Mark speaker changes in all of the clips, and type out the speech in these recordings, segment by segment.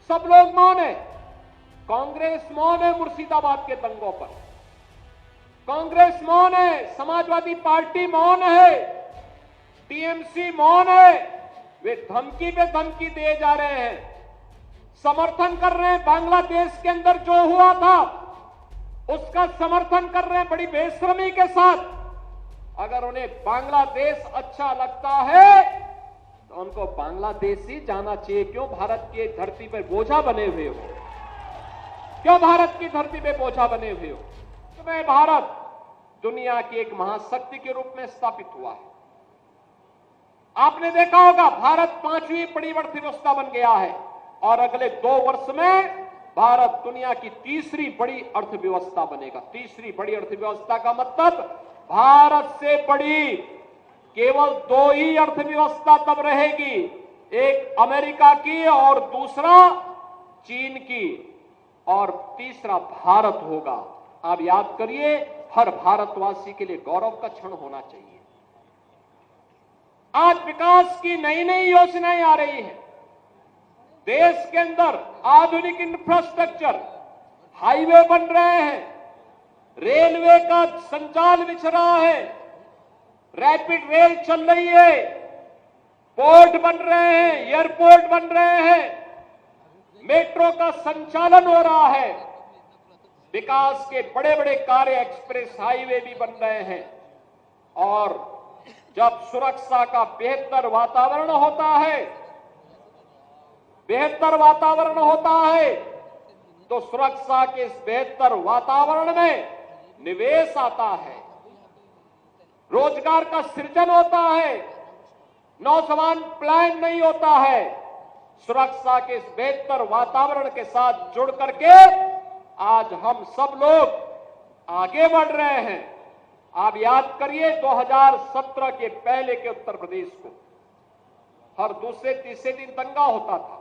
Speaker 1: सब लोग मौन है। कांग्रेस मौन है मुर्शिदाबाद के दंगों पर, कांग्रेस मौन है, समाजवादी पार्टी मौन है, टीएमसी मौन है। वे धमकी पे धमकी दिए जा रहे हैं, समर्थन कर रहे हैं। बांग्लादेश के अंदर जो हुआ था उसका समर्थन कर रहे हैं बड़ी बेशर्मी के साथ। अगर उन्हें बांग्लादेश अच्छा लगता है तो उनको बांग्लादेश ही जाना चाहिए। क्यों भारत की धरती पर बोझा बने हुए हो? क्यों भारत की धरती पे बोझा बने हुए हो? तुम्हें भारत दुनिया की एक महाशक्ति के रूप में स्थापित हुआ है। आपने देखा होगा भारत 5वीं बड़ी अर्थव्यवस्था बन गया है और अगले 2 वर्ष में भारत दुनिया की 3री बड़ी अर्थव्यवस्था बनेगा। 3री बड़ी अर्थव्यवस्था का मतलब भारत से बड़ी केवल 2 ही अर्थव्यवस्था तब रहेगी, एक अमेरिका की और दूसरा चीन की, और तीसरा भारत होगा। आप याद करिए, हर भारतवासी के लिए गौरव का क्षण होना चाहिए। आज विकास की नई नई योजनाएं आ रही हैं। देश के अंदर आधुनिक इंफ्रास्ट्रक्चर, हाईवे बन रहे हैं, रेलवे का संचाल बिछ रहा है, रैपिड रेल चल रही है, पोर्ट बन रहे हैं, एयरपोर्ट बन रहे हैं, मेट्रो का संचालन हो रहा है, विकास के बड़े बड़े कार्य, एक्सप्रेस हाईवे भी बन रहे हैं। और जब सुरक्षा का बेहतर वातावरण होता है, बेहतर वातावरण होता है, तो सुरक्षा के इस बेहतर वातावरण में निवेश आता है, रोजगार का सृजन होता है, नौजवान प्लान नहीं होता है। सुरक्षा के इस बेहतर वातावरण के साथ जुड़ करके आज हम सब लोग आगे बढ़ रहे हैं। आप याद करिए 2017 के पहले के उत्तर प्रदेश को हर दूसरे तीसरे दिन दंगा होता था।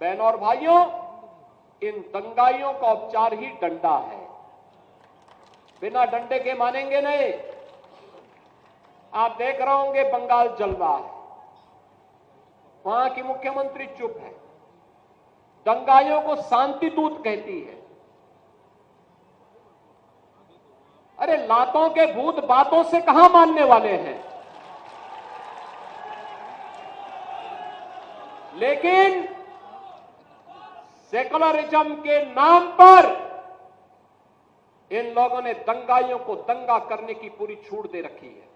Speaker 1: बहनों और भाइयों, इन दंगाइयों का उपचार ही डंडा है। बिना डंडे के मानेंगे नहीं। आप देख रहे होंगे बंगाल जल रहा है, वहां की मुख्यमंत्री चुप है, दंगाइयों को शांति दूत कहती है। अरे लातों के भूत बातों से कहां मानने वाले हैं। लेकिन सेकुलरिज्म के नाम पर इन लोगों ने दंगाइयों को दंगा करने की पूरी छूट दे रखी है।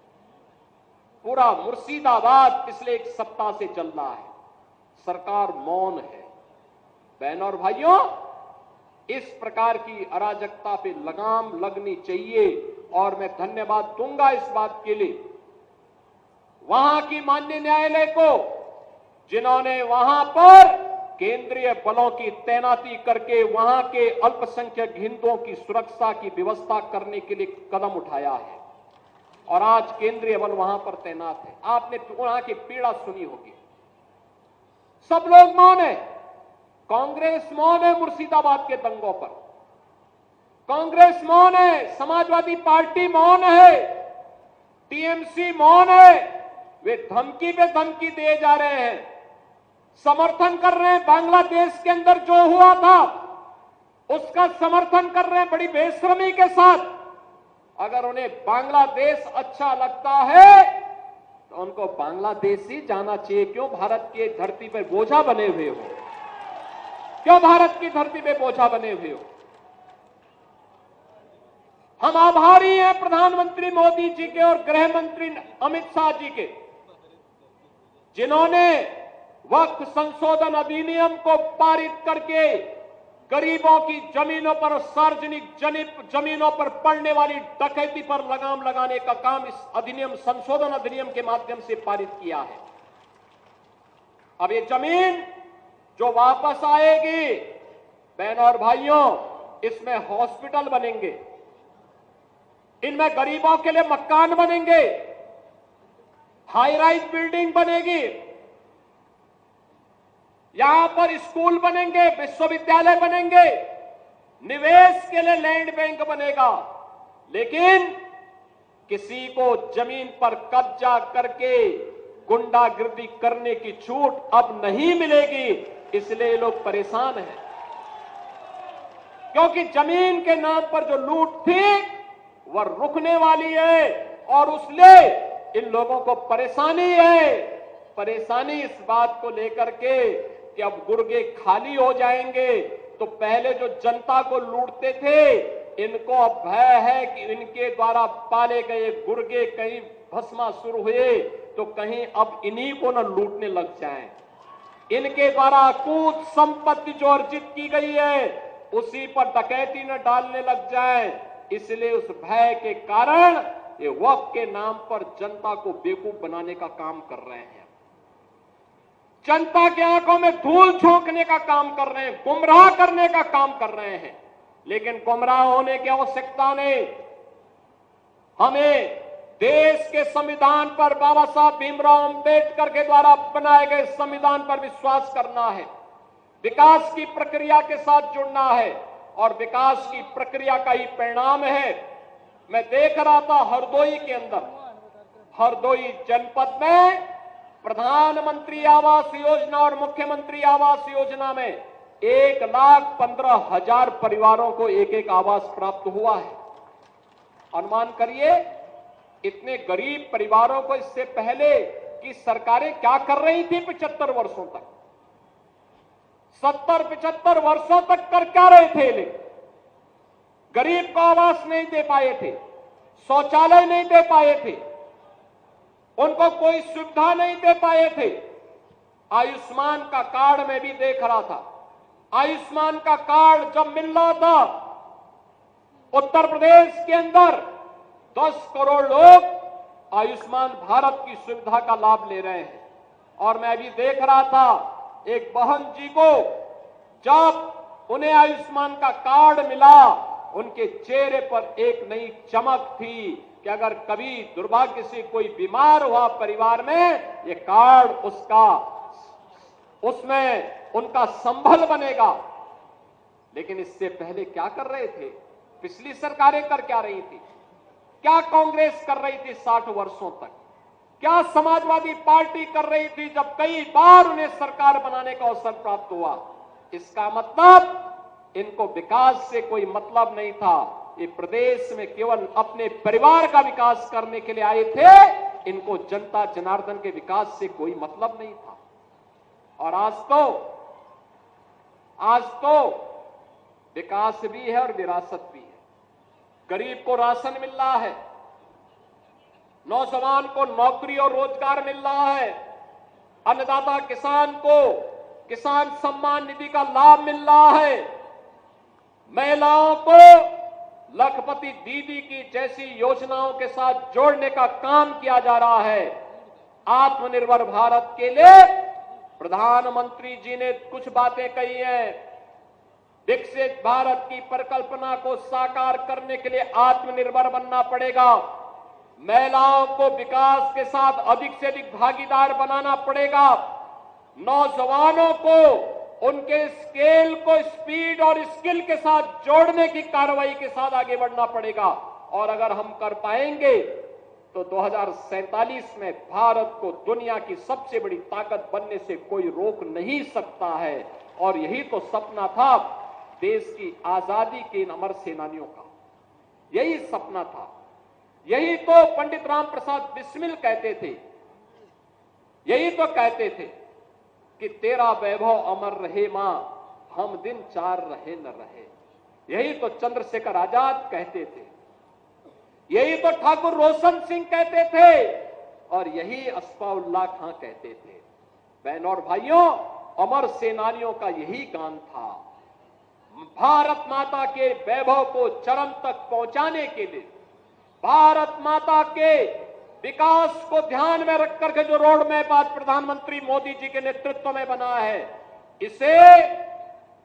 Speaker 1: पूरा मुर्शिदाबाद पिछले 1 सप्ताह से चल रहा है, सरकार मौन है। बहनों और भाइयों, इस प्रकार की अराजकता पे लगाम लगनी चाहिए और मैं धन्यवाद दूंगा इस बात के लिए वहां की माननीय न्यायालय को, जिन्होंने वहां पर केंद्रीय बलों की तैनाती करके वहां के अल्पसंख्यक हिंदुओं की सुरक्षा की व्यवस्था करने के लिए कदम उठाया है और आज केंद्रीय बल वहां पर तैनात है। आपने वहां की पीड़ा सुनी होगी। सब लोग मौन है। कांग्रेस मौन है मुर्शिदाबाद के दंगों पर, कांग्रेस मौन है, समाजवादी पार्टी मौन है, टीएमसी मौन है। वे धमकी पे धमकी दिए जा रहे हैं, समर्थन कर रहे हैं। बांग्लादेश के अंदर जो हुआ था उसका समर्थन कर रहे हैं बड़ी बेशर्मी के साथ। अगर उन्हें बांग्लादेश अच्छा लगता है तो उनको बांग्लादेश ही जाना चाहिए। क्यों भारत की धरती पर बोझा बने हुए हो? क्यों भारत की धरती पे बोझा बने हुए हो? हम आभारी हैं प्रधानमंत्री मोदी जी के और गृह मंत्री अमित शाह जी के, जिन्होंने वक्फ संशोधन अधिनियम को पारित करके गरीबों की जमीनों पर, सार्वजनिक जमीनों पर पड़ने वाली डकैती पर लगाम लगाने का काम इस अधिनियम, संशोधन अधिनियम के माध्यम से पारित किया है। अब ये जमीन जो वापस आएगी, बहनों और भाइयों, इसमें हॉस्पिटल बनेंगे, इनमें गरीबों के लिए मकान बनेंगे, हाई राइज बिल्डिंग बनेगी, यहां पर स्कूल बनेंगे, विश्वविद्यालय बनेंगे, निवेश के लिए लैंड बैंक बनेगा। लेकिन किसी को जमीन पर कब्जा करके गुंडागिर्दी करने की छूट अब नहीं मिलेगी। इसलिए ये लोग परेशान हैं, क्योंकि जमीन के नाम पर जो लूट थी वह रुकने वाली है और उसलिए इन लोगों को परेशानी है। परेशानी इस बात को लेकर के कि अब गुर्गे खाली हो जाएंगे, तो पहले जो जनता को लूटते थे इनको अब भय है कि इनके द्वारा पाले गए गुर्गे कहीं भस्मासुर हुए तो कहीं अब इन्हीं को न लूटने लग जाएं। इनके द्वारा अकूत संपत्ति जो अर्जित की गई है उसी पर डकैती न डालने लग जाए, इसलिए उस भय के कारण ये वक्फ के नाम पर जनता को बेवकूफ बनाने का काम कर रहे हैं, जनता की आंखों में धूल झोंकने का काम कर रहे हैं, गुमराह करने का काम कर रहे हैं। लेकिन गुमराह होने की आवश्यकता नहीं, हमें देश के संविधान पर, बाबा साहब भीमराव अंबेडकर के द्वारा बनाए गए संविधान पर विश्वास करना है, विकास की प्रक्रिया के साथ जुड़ना है और विकास की प्रक्रिया का ही परिणाम है। मैं देख रहा था हरदोई के अंदर, हरदोई जनपद में प्रधानमंत्री आवास योजना और मुख्यमंत्री आवास योजना में 1,15,000 परिवारों को एक एक आवास प्राप्त हुआ है। अनुमान करिए इतने गरीब परिवारों को इससे पहले की सरकारें क्या कर रही थी 75 वर्षों तक, 70-75 वर्षों तक कर क्या रहे थे? लेकिन गरीब को आवास नहीं दे पाए थे, शौचालय नहीं दे पाए थे, उनको कोई सुविधा नहीं दे पाए थे। आयुष्मान का कार्ड मैं भी देख रहा था, आयुष्मान का कार्ड जब मिल रहा था उत्तर प्रदेश के अंदर 10 करोड़ लोग आयुष्मान भारत की सुविधा का लाभ ले रहे हैं। और मैं भी देख रहा था एक बहन जी को जब उन्हें आयुष्मान का कार्ड मिला उनके चेहरे पर एक नई चमक थी कि अगर कभी दुर्भाग्य से कोई बीमार हुआ परिवार में, ये कार्ड उसमें उनका संबल बनेगा। लेकिन इससे पहले क्या कर रहे थे? पिछली सरकारें कर क्या रही थी? क्या कांग्रेस कर रही थी 60 वर्षों तक? क्या समाजवादी पार्टी कर रही थी जब कई बार उन्हें सरकार बनाने का अवसर प्राप्त हुआ? इसका मतलब इनको विकास से कोई मतलब नहीं था, ये प्रदेश में केवल अपने परिवार का विकास करने के लिए आए थे, इनको जनता जनार्दन के विकास से कोई मतलब नहीं था। और आज तो विकास भी है और विरासत भी है। गरीब को राशन मिल रहा है, नौजवान को नौकरी और रोजगार मिल रहा है, अन्नदाता किसान को किसान सम्मान निधि का लाभ मिल रहा है, महिलाओं को लखपति दीदी की जैसी योजनाओं के साथ जोड़ने का काम किया जा रहा है। आत्मनिर्भर भारत के लिए प्रधानमंत्री जी ने कुछ बातें कही हैं। विकसित भारत की परिकल्पना को साकार करने के लिए आत्मनिर्भर बनना पड़ेगा, महिलाओं को विकास के साथ अधिक से अधिक भागीदार बनाना पड़ेगा, नौजवानों को उनके स्केल को स्पीड और स्किल के साथ जोड़ने की कार्रवाई के साथ आगे बढ़ना पड़ेगा। और अगर हम कर पाएंगे तो 2047 में भारत को दुनिया की सबसे बड़ी ताकत बनने से कोई रोक नहीं सकता है। और यही तो सपना था देश की आजादी के इन अमर सेनानियों का, यही सपना था, यही तो पंडित राम प्रसाद बिस्मिल कहते थे, यही तो कहते थे कि तेरा वैभव अमर रहे मां, हम दिन चार रहे न रहे। यही तो चंद्रशेखर आजाद कहते थे, यही तो ठाकुर रोशन सिंह कहते थे और यही अस्फाउल्लाह खां कहते थे। बहनों और भाइयों, अमर सेनानियों का यही गान था। भारत माता के वैभव को चरम तक पहुंचाने के लिए, भारत माता के विकास को ध्यान में रख करके जो रोड मैप आज प्रधानमंत्री मोदी जी के नेतृत्व में बना है, इसे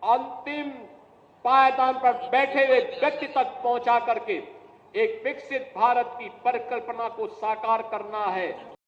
Speaker 1: अंतिम पायदान पर बैठे हुए व्यक्ति तक पहुंचा करके एक विकसित भारत की परिकल्पना को साकार करना है।